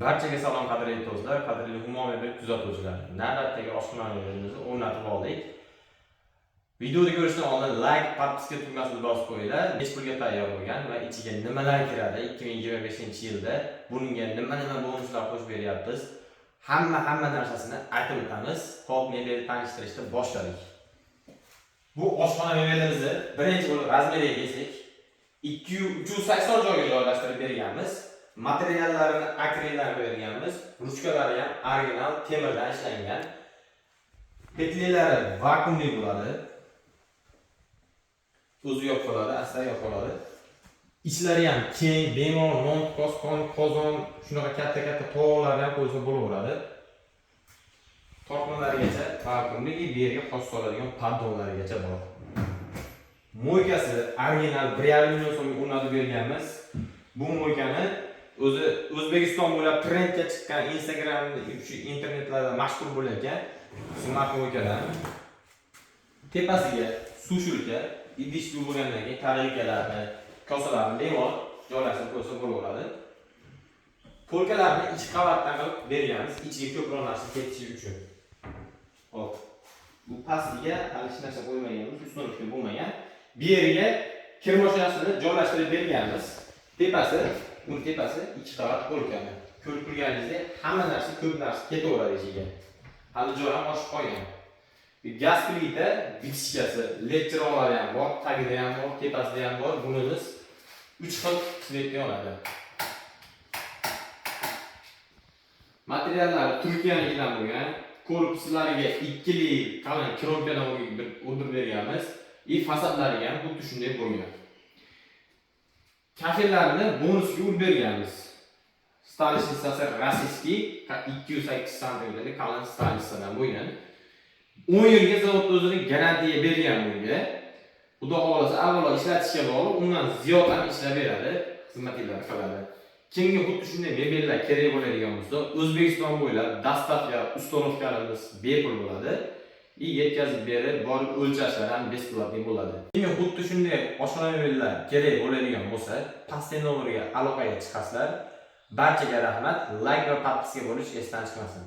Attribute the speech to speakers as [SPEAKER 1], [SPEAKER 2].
[SPEAKER 1] Barchaga salom qadrli do'stlar, qadrli Humo mebel kuzatuvchilar. Navbatdagi oshxona mebelimizni o'rnatib oldik. Videoni ko'rishdan oldin like, podpiska tugmasini bosib qo'yinglar. Hech pulga tayyor bo'lgan va ichiga nimalar kiradi 2025-yilda bunga nima bonuslar qo'shib beryapmiz. Hamma narsasini aytib o'tamiz. Xo'p, mebel tanishtirishni boshladik. Bu oshxona mebelimizni birinchi bo'lib razmeriga kelsak, 380 joyga joylashtirib berganmiz. Materiallarini akreldan berganmiz. Ruchkalari ham original temirdan ishlangan. Petlilari vakuumli bo'ladi. O'zi yoqiladi, asta yoqiladi. Ichlari ham keng, bemalol non, qozon, shunaqa katta tovoqlar ham qo'ysa bo'laveradi. Tortmalarigacha vakuumli, bu yerga xos soladigan paddonlargacha bor. Mo'ykasi original 1,5 million so'mga o'rnatib berganmiz. Bu mo'ykani o'zi O'zbekiston bo'ylab trendga chiqqan Instagram, internetlarda mashhur bo'lgan smart mo'ykalar. Tepasiga suv shulka, idish bo'lgandan keyin tarelkalarni, kosalarni bemalol joylashtirib qo'ysa bo'laveradi. Polkalarni ikki qavatdan qilib berganmiz, ichiga ko'proq narsa ketishi uchun. Hop. Bu pastiga hali hech narsa qo'ymaganmiz, ustunovka bo'lmagan. Bu yerga kir mashinasini joylashtirib berganmiz. Uni tepasi ikki qavat polkani. Ko'rib turganingizda hamma narsa, ko'p narsa ketaveradi ichiga. Hali joy ham oshib qolgan. Gaz plita, vitishkasi, led chiroqlari ham bor, tagida ham bor, tepasida ham bor. Bunimiz 3 xil svetga oladi. Materiallari Turkiyanikidan bo'lgan. Korpuslariga ikkili qalin krompadan o'rdirib berganmiz. Fasadlariga ham xuddi shunday bo'lgan. Kafellarni bonusga urib berganmiz. Stalish hissasi rossiyskiy 208 sm qalin stalishidan bo'lgan. 10 yilga zavod o'zining garantiya bergan bunga. Xudo xolasa avvalo ishlatishga bog'liq, undan ziyod ham ishlab beradi, xizmatlar qiladi. Kimga xuddi shunday mebellar kerak bo'ladigan bo'lsa, O'zbekiston bo'ylab dastavka ustunovkalarimiz bepul bo'ladi. Yetkazib berib, borib o'lchashlar ham besplatniy bo'ladi. Kimga xuddi shunday oshxona mebellar kerak bo'ladigan bo'lsa, pastdagi nomerga aloqaga chiqasizlar. Barchaga rahmat, like va podpiska bo'lish esdan chiqmasin.